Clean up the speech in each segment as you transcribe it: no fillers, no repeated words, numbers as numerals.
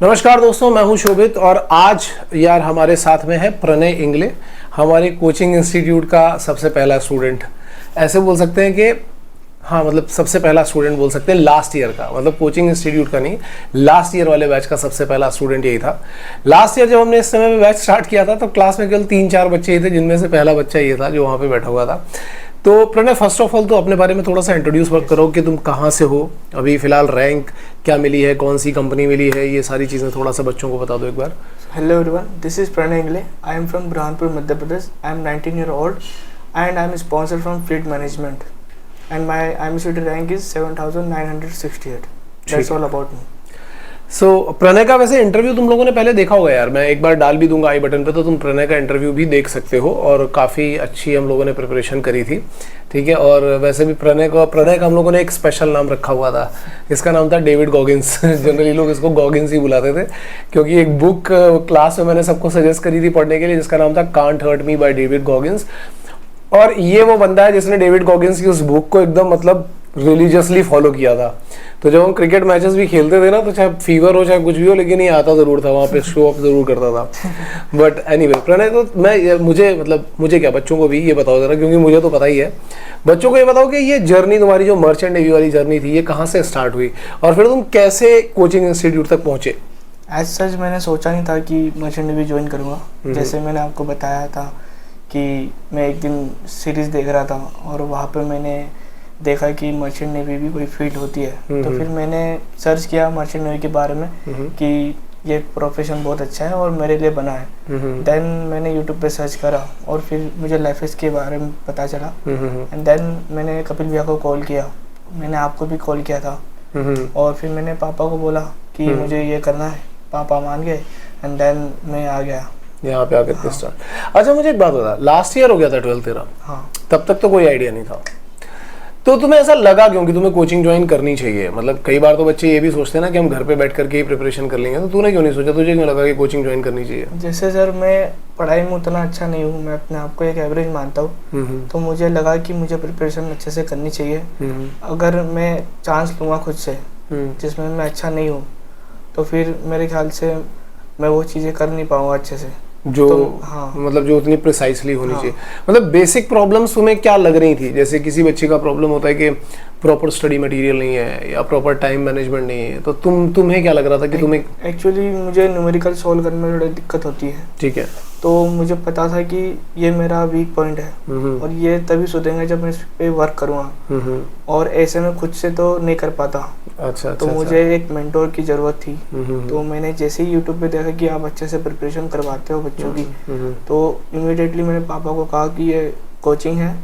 नमस्कार दोस्तों, मैं हूं शोभित और आज यार हमारे साथ में है प्रणय इंगले, हमारे कोचिंग इंस्टीट्यूट का सबसे पहला स्टूडेंट। ऐसे बोल सकते हैं कि हाँ, मतलब सबसे पहला स्टूडेंट बोल सकते हैं लास्ट ईयर का, मतलब कोचिंग इंस्टीट्यूट का नहीं, लास्ट ईयर वाले बैच का सबसे पहला स्टूडेंट यही था। लास्ट ईयर जब हमने इस समय में बैच स्टार्ट किया था तो क्लास में केवल 3-4 बच्चे ही थे, जिनमें से पहला बच्चा ये था जो वहाँ पे बैठा हुआ था। तो प्रणय, फर्स्ट ऑफ ऑल तो अपने बारे में थोड़ा सा इंट्रोड्यूस करो कि तुम कहाँ से हो, अभी फिलहाल रैंक क्या मिली है, कौन सी कंपनी मिली है, ये सारी चीज़ें थोड़ा सा बच्चों को बता दो एक बार। Hello everyone, this is Pranay Ingle. I am from Burhanpur, Madhya Pradesh. I am 19 year old and I am sponsored from Fleet Management. And my IMCT rank is 7968. That's all about me. सो प्रणय का वैसे interview तुम लोगों ने पहले देखा होगा यार, मैं एक बार डाल भी दूंगा आई बटन पे, तो तुम प्रणय का इंटरव्यू भी देख सकते हो। और काफ़ी अच्छी हम लोगों ने प्रिपरेशन करी थी, ठीक है। और वैसे भी प्रणय का हम लोगों ने एक स्पेशल नाम रखा हुआ था, इसका नाम था डेविड गॉगिंस। जनरली लोग इसको गॉगिंस ही बुलाते थे, क्योंकि एक बुक क्लास में मैंने सबको सजेस्ट करी थी पढ़ने के लिए, जिसका नाम था can't hurt me by David Goggins. और ये वो बंदा है जिसने डेविड गॉगिंस की उस बुक को एकदम मतलब रिलीजियसली फॉलो किया था। तो जब हम क्रिकेट मैचेस भी खेलते थे ना, तो चाहे फीवर हो चाहे कुछ भी हो, लेकिन ये आता ज़रूर था वहाँ पे, शो ऑफ ज़रूर करता था। बट एनीवे प्रणय, तो मुझे क्या, बच्चों को भी ये बताओ जरा, क्योंकि मुझे तो पता ही है, बच्चों को ये बताओ कि ये जर्नी तुम्हारी जो मर्चेंट नेवी वाली जर्नी थी, ये कहाँ से स्टार्ट हुई और फिर तुम कैसे कोचिंग इंस्टीट्यूट तक पहुँचे। एज सच मैंने सोचा नहीं था कि मर्चेंट नेवी ज्वाइन करूँगा। जैसे मैंने आपको बताया था कि मैं एक दिन सीरीज़ देख रहा था और वहाँ पे मैंने देखा कि मर्चेंट नेवी भी कोई फील्ड होती है। तो फिर मैंने सर्च किया मर्चेंट नेवी के बारे में कि ये प्रोफेशन बहुत अच्छा है और मेरे लिए बना है। देन मैंने यूट्यूब पे सर्च करा और फिर मुझे लाइफ के बारे में पता चला। एंड देन मैंने कपिल भैया को कॉल किया, मैंने आपको भी कॉल किया था। और फिर मैंने पापा को बोला कि मुझे ये करना है, पापा मान गए। एंड देन मैं आ गया यहाँ पे आकर के स्टार्ट। अच्छा, मुझे एक बात बता, लास्ट ईयर हो गया था 12th तेरा? हाँ। तब तक तो कोई आइडिया नहीं था, तो तुम्हें ऐसा लगा क्यों कि तुम्हें कोचिंग ज्वाइन करनी चाहिए? मतलब कई बार तो बच्चे ये भी सोचते हैं ना कि हम घर पे बैठ करके ही प्रिपरेशन कर लेंगे, तो तूने क्यों नहीं सोचा, तुझे क्यों लगा कि कोचिंग ज्वाइन करनी चाहिए? जैसे सर, मैं पढ़ाई में उतना अच्छा नहीं हूँ, मैं अपने आप को एक एवरेज मानता हूँ। तो मुझे लगा कि मुझे प्रिपरेशन अच्छे से करनी चाहिए। अगर मैं चांस लूँगा खुद से जिसमें मैं अच्छा नहीं हूँ, तो फिर मेरे ख्याल से मैं वो चीज़ें कर नहीं पाऊँगा अच्छे से, जो हाँ, मतलब जो उतनी प्रिसाइसली होनी चाहिए। मतलब बेसिक प्रॉब्लम्स तुम्हें क्या लग रही थी? जैसे किसी बच्चे का प्रॉब्लम होता है कि प्रॉपर स्टडी मटेरियल नहीं है या प्रॉपर टाइम मैनेजमेंट नहीं है, तो तुम्हें क्या लग रहा था कि तुम्हें? एक्चुअली मुझे न्यूमेरिकल सॉल्व करने में थोड़ी दिक्कत होती है, ठीक है। तो मुझे पता था कि ये मेरा वीक पॉइंट है और ये तभी सुधरेगा जब मैं इस पे वर्क करूँगा, और ऐसे में खुद से तो नहीं कर पाता। अच्छा, तो मुझे एक मेंटोर की ज़रूरत थी। तो मैंने जैसे ही यूट्यूब पे देखा कि आप अच्छे से प्रिपरेशन करवाते हो बच्चों की, तो इमीडिएटली मैंने पापा को कहा कि ये कोचिंग है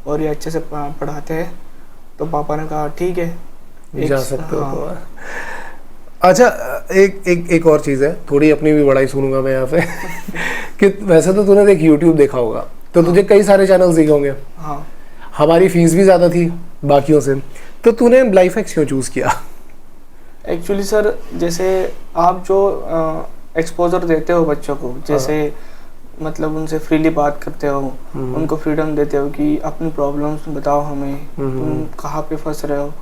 और ये अच्छे से पढ़ाते हैं। तो पापा ने कहा ठीक है, जा सकते हो। हाँ। अच्छा, एक और चीज़ है, थोड़ी अपनी भी बड़ाई सुनूंगा मैं यहाँ पे कि वैसे तो तूने देख यूट्यूब देखा होगा, तो तुझे कई सारे चैनल्स दिखे होंगे। हाँ। हमारी फीस भी ज़्यादा थी बाकियों से, तो तूने लाइफएक्स क्यों चूज़ किया? एक्चुअली सर, जैसे आप जो एक्सपोजर देते हो बच्चों को, जैसे मतलब उनसे फ्रीली बात करते हो, उनको फ्रीडम देते हो कि अपनी प्रॉब्लम्स बताओ हमें, तुम कहाँ पे फंस रहे हो,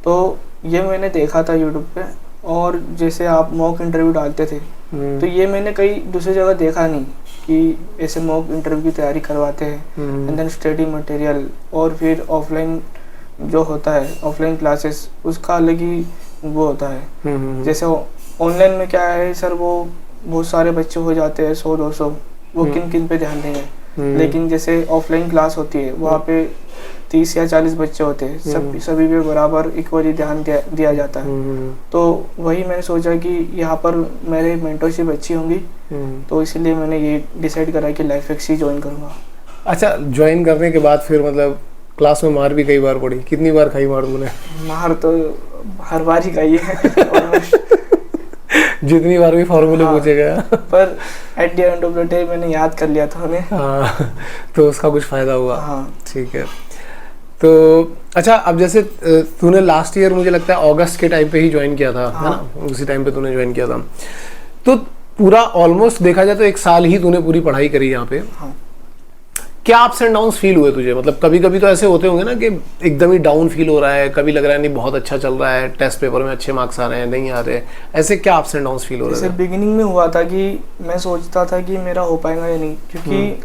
तो ये मैंने देखा था यूट्यूब पे। और जैसे आप मॉक इंटरव्यू डालते थे, तो ये मैंने कई दूसरी जगह देखा नहीं कि ऐसे मॉक इंटरव्यू की तैयारी करवाते हैं। एंड देन स्टडी मटेरियल, और फिर ऑफलाइन जो होता है ऑफलाइन क्लासेस, उसका अलग ही वो होता है। जैसे ऑनलाइन में क्या है सर, वो बहुत सारे बच्चे हो जाते हैं, 100-200, वो किन किन पे ध्यान देंगे। लेकिन जैसे ऑफलाइन क्लास होती है, वहाँ पे 30 या 40 बच्चे होते हैं, सभी पे बराबर इक्वली ध्यान दिया जाता है। तो वही मैंने सोचा कि यहाँ पर मेरे मेंटरशिप अच्छी होंगी, तो इसीलिए मैंने ये डिसाइड करा कि लाइफएक्स ही ज्वाइन करूँगा। अच्छा, ज्वाइन करने के बाद फिर मतलब क्लास में मार भी कई बार पड़ी, कितनी बार खाई मार तूने? मार तो हर बार ही खाई है जितनी बार भी फॉर्मूले पूछे गया, पर at the end of the day मैंने याद कर लिया था उन्हें। हाँ, तो उसका कुछ फायदा हुआ। हाँ, ठीक है। तो अच्छा, अब जैसे तूने लास्ट ईयर मुझे लगता है अगस्त के टाइम पे ही ज्वाइन किया था, है ना? उसी टाइम पे तूने ज्वाइन किया था, तो पूरा ऑलमोस्ट देखा जाए तो 1 साल ही तूने पूरी पढ़ाई करी यहाँ पे। हाँ। क्या अप्स एंड डाउन्स फील हुए तुझे? मतलब कभी कभी तो ऐसे होते होंगे ना कि एकदम ही डाउन फील हो रहा है, कभी लग रहा है नहीं बहुत अच्छा चल रहा है, टेस्ट पेपर में अच्छे मार्क्स आ रहे हैं, नहीं आ रहे, ऐसे क्या अप्स एंड डाउन्स फील हो रहे जैसे थे? बिगिनिंग में हुआ था कि मैं सोचता था कि मेरा हो पाएगा या नहीं, क्योंकि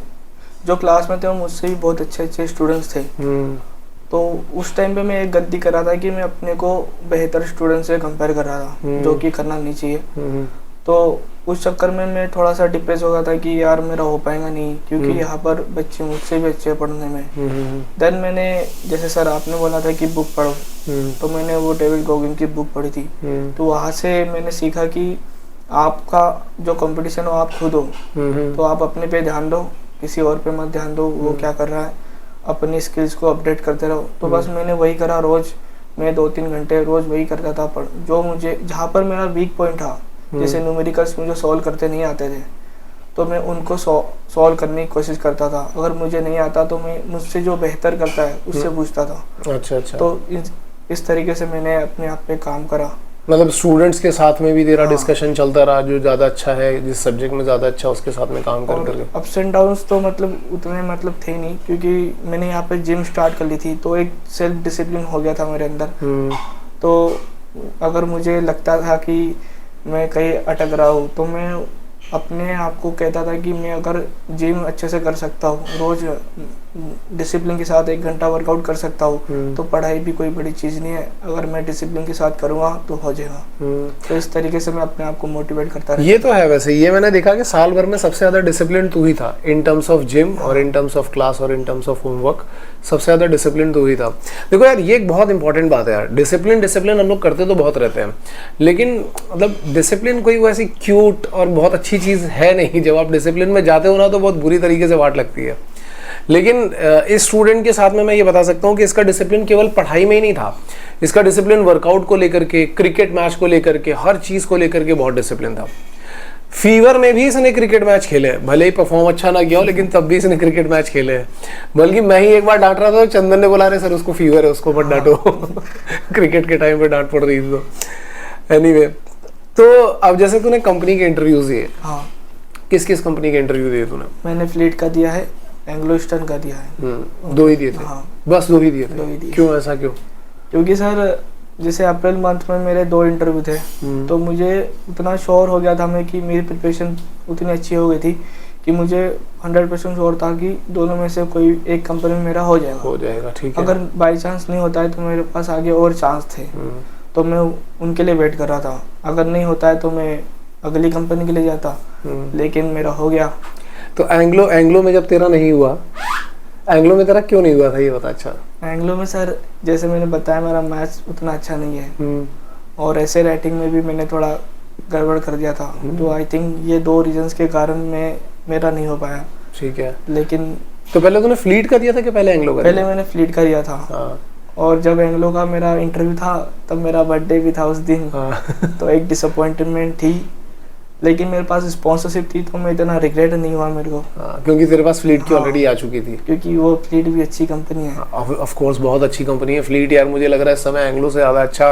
जो क्लास में थे वो मुझसे भी बहुत अच्छे अच्छे स्टूडेंट्स थे। तो उस टाइम पे मैं एक गलती कर रहा था कि मैं अपने को बेहतर स्टूडेंट से कंपेयर कर रहा था, जो कि करना नहीं चाहिए। तो उस चक्कर में मैं थोड़ा सा डिप्रेस हो गया था कि यार मेरा हो पाएगा नहीं, क्योंकि यहाँ पर बच्चे मुझसे भी अच्छे पढ़ने में। देन मैंने, जैसे सर आपने बोला था कि बुक पढ़ो, तो मैंने वो डेविड गोगिन की बुक पढ़ी थी। तो वहाँ से मैंने सीखा कि आपका जो कंपटीशन हो आप खुद हो, तो आप अपने पे ध्यान दो, किसी और पे मत ध्यान दो वो क्या कर रहा है, अपनी स्किल्स को अपडेट करते रहो। तो बस मैंने वही करा, रोज मैं 2-3 घंटे रोज वही करता था। पर जो मुझे, जहाँ पर मेरा वीक पॉइंट था, जैसे न्यूमेरिकल्स मुझे सॉल्व करते नहीं आते थे, तो मैं उनको सॉल्व करने की कोशिश करता था। अगर मुझे नहीं आता तो मैं मुझसे जो बेहतर करता है उससे पूछता था। अच्छा अच्छा। तो इस तरीके से मैंने अपने आप पे काम करा। मतलब स्टूडेंट्स के साथ में भी तेरा हाँ। डिस्कशन चलता रहा, जो ज़्यादा अच्छा है, जिस सब्जेक्ट में ज़्यादा अच्छा उसके साथ में काम कर करके? अप्स एंड डाउन्स तो मतलब उतने मतलब थे नहीं, क्योंकि मैंने यहाँ पे जिम स्टार्ट कर ली थी, तो एक सेल्फ डिसिप्लिन हो गया था मेरे अंदर। तो अगर मुझे लगता था कि मैं कहीं अटक रहा हूँ, तो मैं अपने आप को कहता था कि मैं अगर जिम अच्छे से कर सकता हूँ, रोज डिसिप्लिन के साथ 1 घंटा वर्कआउट कर सकता हूँ, तो पढ़ाई भी कोई बड़ी चीज़ नहीं है, अगर मैं डिसिप्लिन के साथ करूँगा तो हो जाएगा। तो इस तरीके से मैं अपने आप को मोटिवेट करता रहता। ये तो है, वैसे ये मैंने देखा कि साल भर में सबसे ज़्यादा डिसिप्लिन तू ही था, इन टर्म्स ऑफ जिम और इन टर्म्स ऑफ क्लास और इन टर्म्स ऑफ होमवर्क, सबसे ज़्यादा डिसिप्लिन तू ही था। देखो यार, ये एक बहुत इंपॉर्टेंट बात है यार, डिसिप्लिन डिसिप्लिन हम लोग करते तो बहुत रहते हैं, लेकिन मतलब डिसिप्लिन कोई वो ऐसी क्यूट और बहुत अच्छी चीज़ है नहीं। जब आप डिसिप्लिन में जाते हो ना तो बहुत बुरी तरीके से वाट लगती है। लेकिन इस स्टूडेंट के साथ में मैं ये बता सकता हूँ कि इसका डिसिप्लिन केवल पढ़ाई में ही नहीं था, इसका डिसिप्लिन वर्कआउट को लेकर के, क्रिकेट मैच को लेकर के, हर चीज़ को लेकर के बहुत डिसिप्लिन था। फीवर में भी इसने क्रिकेट मैच खेले, भले ही परफॉर्म अच्छा ना किया हो, लेकिन तब भी इसने क्रिकेट मैच खेले हैं। बल्कि मैं ही एक बार डांट रहा था, चंदन ने बोला, रहे सर उसको फीवर है, उसको मत डांटो। क्रिकेट के टाइम पे डांट पड़ रही थी तो। एनीवे, तो अब जैसे तूने कंपनी के इंटरव्यूज दिए, हाँ, किस किस कंपनी के इंटरव्यू दिए तूने? मैंने फ्लीट का दिया है, एंग्लो ईस्टर्न का दिया है। 2 ही दिए थे? हाँ, बस 2 ही दिए 2 ही थे? दिए। क्यों, ऐसा क्यों? क्योंकि सर जैसे अप्रैल मंथ में मेरे 2 इंटरव्यू थे, तो मुझे उतना श्योर हो गया था मैं कि मेरी प्रिपरेशन उतनी अच्छी हो गई थी कि मुझे 100% श्योर था कि दोनों में से कोई एक कंपनी में मेरा हो जाएगा। ठीक है। अगर बाई चांस नहीं होता है तो मेरे पास आगे और चांस थे, तो मैं उनके लिए वेट कर रहा था। अगर नहीं होता है तो मैं अगली कंपनी के लिए जाता, लेकिन मेरा हो गया। तो एंग्लो में जब तेरा नहीं हुआ, एंग्लो में तेरा क्यों नहीं हुआ था ये बता। अच्छा, एंग्लो में सर जैसे मैंने बताया मेरा मैथ्स उतना अच्छा नहीं है, और ऐसे राइटिंग में भी मैंने थोड़ा गड़बड़ कर दिया था। तो आई थिंक ये 2 रीजंस के कारण मेरा नहीं हो पाया। ठीक है। लेकिन तो पहले तूने फ्लीट का दिया था कि पहले एंग्लो का? पहले मैंने फ्लीट का दिया था। हाँ। और जब एंग्लो का मेरा इंटरव्यू था तब मेरा बर्थडे भी था उस दिन। हाँ। तो एक डिसअपॉइंटमेंट थी, लेकिन मेरे पास स्पॉन्सरशिप थी तो मैं इतना रिग्रेट नहीं हुआ मेरे को। क्योंकि तेरे पास फ्लीट की ऑलरेडी आ चुकी थी। क्योंकि वो फ्लीट भी अच्छी कंपनी है। ऑफ कोर्स बहुत अच्छी कंपनी है फ्लीट यार। मुझे लग रहा है इस समय एंग्लो से ज़्यादा अच्छा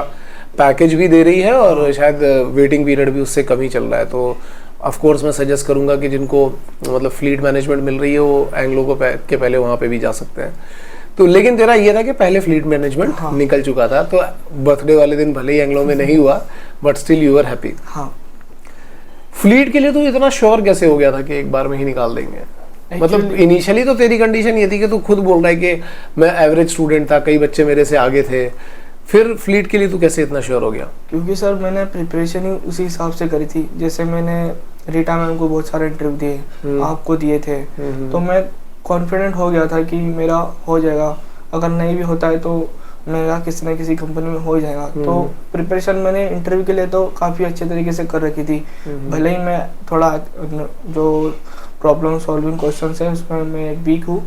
पैकेज भी दे रही है, और शायद वेटिंग पीरियड भी उससे कम ही चल रहा है। तो ऑफ कोर्स मैं सजेस्ट करूंगा कि जिनको मतलब फ्लीट मैनेजमेंट मिल रही है वो एंग्लो को के पहले वहाँ पे भी जा सकते हैं। तो लेकिन तेरा ये था कि पहले फ्लीट मैनेजमेंट निकल चुका था, तो बर्थडे वाले दिन भले ही एंग्लो में नहीं हुआ, but still you are happy. हाँ। फ्लीट के लिए तो इतना श्योर कैसे हो गया था कि एक बार में ही निकाल देंगे? मतलब इनिशियली तो तेरी कंडीशन ये थी कि तू खुद बोल रहा है कि मैं एवरेज स्टूडेंट था, कई बच्चे मेरे से आगे थे, फिर फ्लीट के लिए तू कैसे इतना श्योर हो गया? क्योंकि सर मैंने प्रिपरेशन ही उसी हिसाब से करी थी। जैसे मैंने रीटा मैम को बहुत सारे इंटरव्यू दिए, आपको दिए थे, तो मैं कॉन्फिडेंट हो गया था कि मेरा हो जाएगा। अगर नहीं भी होता है तो मेरा किसी न किसी कंपनी में हो जाएगा। तो प्रिपरेशन मैंने इंटरव्यू के लिए तो काफ़ी अच्छे तरीके से कर रखी थी। भले ही मैं थोड़ा जो प्रॉब्लम सॉल्विंग क्वेश्चन है उसमें मैं वीक हूँ,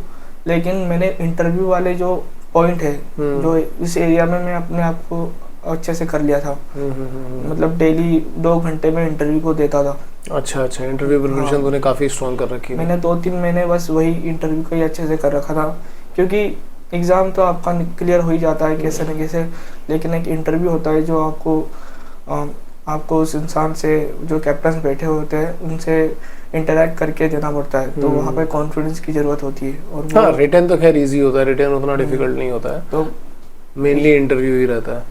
लेकिन मैंने इंटरव्यू वाले जो पॉइंट है जो इस एरिया में मैं अपने आप को अच्छे से कर लिया था। मतलब डेली 2 घंटे में इंटरव्यू को देता था। अच्छा, इंटरव्यू प्रिपरेशन तूने काफ़ी स्ट्रॉन्ग कर रखी है। मैंने 2-3 महीने बस वही इंटरव्यू को ही अच्छे से कर रखा था, क्योंकि एग्ज़ाम तो आपका क्लियर हो ही जाता है कैसे न कैसे, लेकिन एक इंटरव्यू होता है जो आपको उस इंसान से, जो कैप्टन बैठे होते हैं उनसे इंटरेक्ट करके देना पड़ता है, तो वहाँ पे कॉन्फिडेंस की जरूरत होती है। और वो हाँ, रिटर्न तो खैर इजी होता है, रिटर्न उतना डिफिकल्ट नहीं होता है, तो मेनली इंटरव्यू ही रहता है।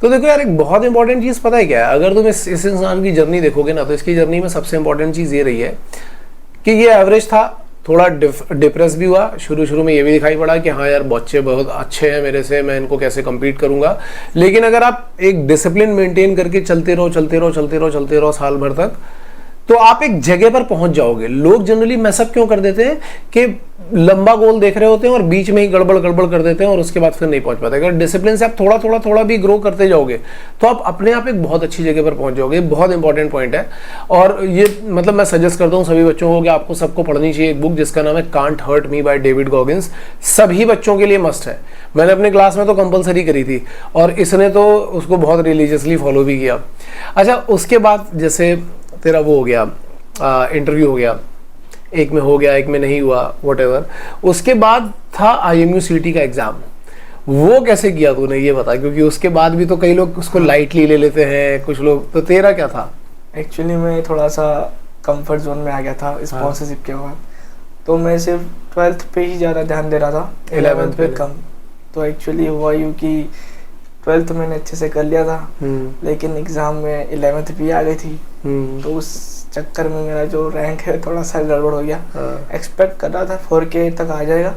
तो देखो यार, एक बहुत इंपॉर्टेंट चीज़ पता है क्या है, अगर तुम इस इंसान की जर्नी देखोगे ना, तो इसकी जर्नी में सबसे इंपॉर्टेंट चीज़ ये रही है कि ये एवरेज था, थोड़ा डिप्रेस भी हुआ, शुरू में ये भी दिखाई पड़ा कि हाँ यार बच्चे बहुत अच्छे हैं मेरे से, मैं इनको कैसे compete करूंगा। लेकिन अगर आप एक डिसिप्लिन मेंटेन करके चलते रहो साल भर तक, तो आप एक जगह पर पहुंच जाओगे। लोग जनरली मैसअप क्यों कर देते हैं कि लंबा गोल देख रहे होते हैं और बीच में ही गड़बड़ कर देते हैं और उसके बाद फिर नहीं पहुंच पाते। अगर डिसिप्लिन से आप थोड़ा भी ग्रो करते जाओगे तो आप अपने आप एक बहुत अच्छी जगह पर पहुंच जाओगे। बहुत इंपॉर्टेंट पॉइंट है। और ये मतलब मैं सजेस्ट करता हूँ सभी बच्चों को कि आपको सबको पढ़नी चाहिए एक बुक जिसका नाम है can't hurt me by David Goggins. सभी बच्चों के लिए मस्ट है। मैंने अपने क्लास में तो कंपलसरी करी थी और इसने तो उसको बहुत रिलीजियसली फॉलो भी किया। अच्छा, उसके बाद जैसे तेरा वो हो गया, इंटरव्यू हो गया, एक में हो गया एक में नहीं हुआ, व्हाटएवर। उसके बाद था IMU-CET का एग्जाम। वो कैसे किया तूने, ये बता, क्योंकि उसके बाद भी तो कई लोग उसको लाइटली ले लेते हैं कुछ लोग, तो तेरा क्या था? एक्चुअली मैं थोड़ा सा कंफर्ट जोन में आ गया था स्पॉन्सरशिप के बाद, तो मैं सिर्फ 12th पे ही ज़्यादा ध्यान दे रहा था, 11th पे कम। तो एक्चुअली हुआ यूँ कि 12th मैंने अच्छे से कर लिया था, लेकिन एग्ज़ाम में 11th भी आ गई थी, तो उस चक्कर में मेरा जो रैंक है थोड़ा सा गड़बड़ हो गया। एक्सपेक्ट कर रहा था 4K तक आ जाएगा,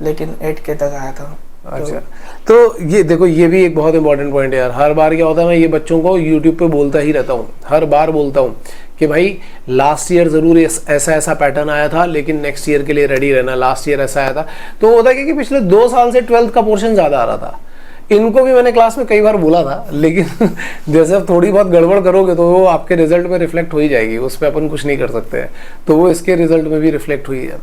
लेकिन 8K तक आया था। अच्छा, तो ये देखो, ये भी एक बहुत इंपॉर्टेंट पॉइंट है यार। हर बार क्या होता है, मैं ये बच्चों को यूट्यूब पे बोलता ही रहता हूँ, हर बार बोलता हूँ कि भाई लास्ट ईयर जरूर ऐसा पैटर्न आया था, लेकिन नेक्स्ट ईयर के लिए रेडी रहना। लास्ट ईयर ऐसा आया था, तो होता है कि पिछले 2 साल से 12th का पोर्शन ज्यादा आ रहा था। इनको भी मैंने क्लास में कई बार बोला था, लेकिन जैसे थोड़ी बहुत गड़बड़ करोगे तो वो आपके रिजल्ट में रिफ्लेक्ट हो ही जाएगी, उस पर अपन कुछ नहीं कर सकते हैं। तो वो इसके रिजल्ट में भी रिफ्लेक्ट हुई है।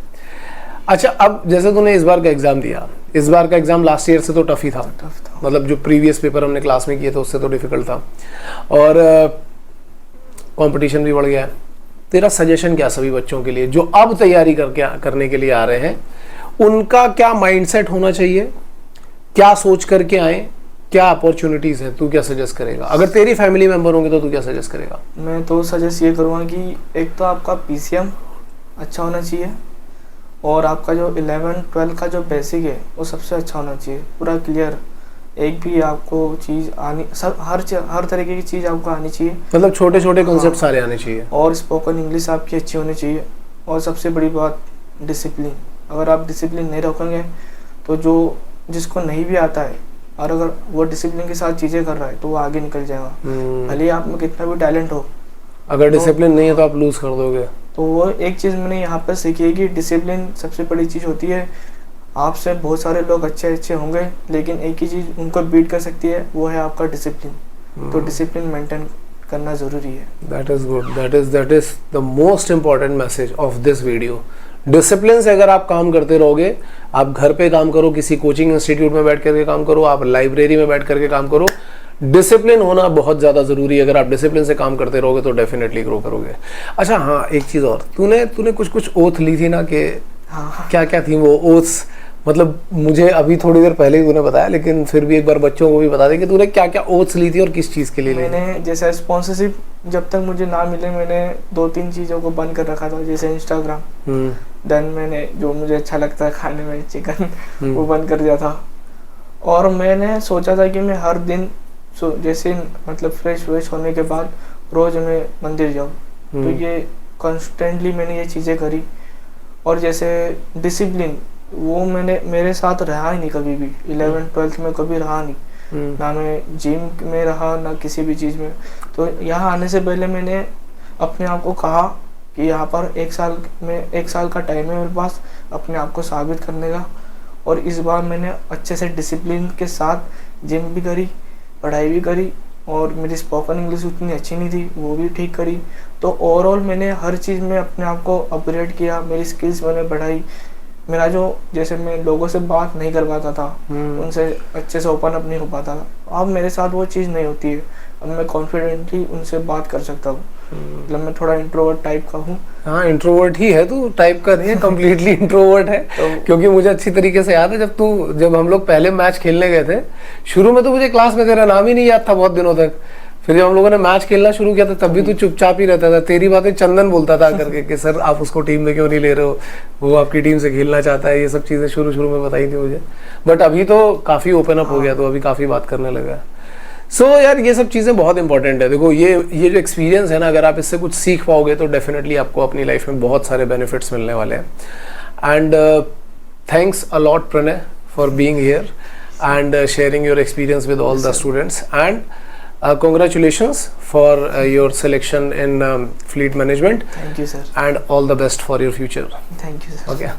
अच्छा, अब जैसे तूने इस बार का एग्जाम दिया, इस बार का एग्जाम लास्ट ईयर से तो टफ ही था, मतलब जो प्रीवियस पेपर हमने क्लास में किए थे उससे तो डिफिकल्ट था, और कंपटीशन भी बढ़ गया है। तेरा सजेशन क्या सभी बच्चों के लिए जो अब तैयारी करने के लिए आ रहे हैं, उनका क्या माइंडसेट होना चाहिए, क्या सोच करके आए, क्या अपॉर्चुनिटीज है, तू क्या सजेस्ट करेगा? अगर तेरी फैमिली मेंबर होंगे तो तू क्या सजेस्ट करेगा? मैं तो सजेस्ट ये करूँगा कि एक तो आपका PCM अच्छा होना चाहिए, और आपका जो 11-12 का जो बेसिक है वो सबसे अच्छा होना चाहिए, पूरा क्लियर। एक भी आपको चीज़ आनी, सब हर तरीके की चीज़ आपको आनी चाहिए, मतलब छोटे छोटे कॉन्सेप्ट सारे आने चाहिए, और स्पोकन इंग्लिश आपकी अच्छी होनी चाहिए। और सबसे बड़ी बात डिसिप्लिन। अगर आप डिसिप्लिन नहीं रखेंगे तो जो जिसको नहीं भी आता है और अगर वो डिसिप्लिन के साथ चीज़ें कर रहा है तो वो आगे निकल जाएगा, भले ही आप में कितना भी टैलेंट हो। अगर डिसिप्लिन नहीं है तो आप लूज कर दोगे। तो वो एक चीज़ मैंने यहाँ पर सीखी है कि डिसिप्लिन सबसे बड़ी चीज़ होती है। आपसे बहुत सारे लोग अच्छे होंगे, लेकिन एक ही चीज़ उनको बीट कर सकती है, वो है आपका डिसिप्लिन। तो डिसिप्लिन मेंटेन करना ज़रूरी है। That is good, that is the most important message of this video. Discipline से अगर आप काम करते रहोगे, आप घर पे काम करो, किसी कोचिंग इंस्टीट्यूट में बैठ करके काम करो, आप लाइब्रेरी में बैठ करके काम करो, डिसिप्लिन होना बहुत ज़्यादा ज़रूरी है। अगर आप डिसिप्लिन से काम करते रहोगे तो डेफिनेटली ग्रो करोगे। अच्छा हाँ, एक चीज़ और, तूने कुछ ओथ ली थी ना, कि हाँ। क्या थी वो ओथ्स? मतलब मुझे अभी थोड़ी देर पहले ही तूने बताया, लेकिन फिर भी एक बार बच्चों को भी बता दे कि तूने क्या ओथ्स ली थी और किस चीज़ के लिए ली? मैंने जैसे स्पॉन्सरशिप जब तक मुझे ना मिले, मैंने 2-3 चीज़ों को बंद कर रखा था, जैसे इंस्टाग्राम, देन मैंने जो मुझे अच्छा लगता है खाने में चिकन, वो बंद कर दिया था। और मैंने सोचा था कि मैं हर दिन जैसे मतलब फ्रेश होने के बाद रोज़ मैं मंदिर जाऊँ। तो ये कॉन्स्टेंटली मैंने ये चीज़ें करी। और जैसे डिसिप्लिन, वो मेरे साथ रहा ही नहीं कभी भी। 11-12 में कभी रहा नहीं, ना मैं जिम में रहा ना किसी भी चीज़ में। तो यहाँ आने से पहले मैंने अपने आप को कहा कि यहाँ पर 1 साल का टाइम है मेरे पास अपने आप को साबित करने का। और इस बार मैंने अच्छे से डिसिप्लिन के साथ जिम भी करी, पढ़ाई भी करी, और मेरी स्पोकन इंग्लिश उतनी अच्छी नहीं थी, वो भी ठीक करी। तो ओवरऑल मैंने हर चीज़ में अपने आप को अपग्रेड किया, मेरी स्किल्स मैंने बढ़ाई। मेरा जो जैसे मैं लोगों से बात नहीं कर पाता था, उनसे अच्छे से ओपन अप नहीं हो पाता था, अब मेरे साथ वो चीज़ नहीं होती है। अब मैं कॉन्फिडेंटली उनसे बात कर सकता हूँ। मतलब मैं थोड़ा इंट्रोवर्ट टाइप का हूँ। हाँ, इंट्रोवर्ट ही है तू, टाइप का नहीं है, कम्प्लीटली इंट्रोवर्ट है। क्योंकि मुझे अच्छी तरीके से याद है जब हम लोग पहले मैच खेलने गए थे, शुरू में तो मुझे क्लास में तेरा नाम ही नहीं याद था बहुत दिनों तक। फिर जब हम लोगों ने मैच खेलना शुरू किया था तब भी तू चुपचाप ही रहता था, तेरी बातें चंदन बोलता था करके कि सर आप उसको टीम में क्यों नहीं ले रहे हो, वो आपकी टीम से खेलना चाहता है, ये सब चीज़ें शुरू में बताई थी मुझे। बट अभी तो काफ़ी ओपन अप हो गया, तो अभी काफ़ी बात करने लगा। सो यार ये सब चीज़ें बहुत इंपॉर्टेंट है। देखो ये जो एक्सपीरियंस है ना, अगर आप इससे कुछ सीख पाओगे तो डेफिनेटली आपको अपनी लाइफ में बहुत सारे बेनिफिट्स मिलने वाले हैं। And thanks a lot Pranay for being here and sharing your experience with all the students, and congratulations for your selection in fleet management. Thank you, sir. And all the best for your future. Thank you, sir. Okay.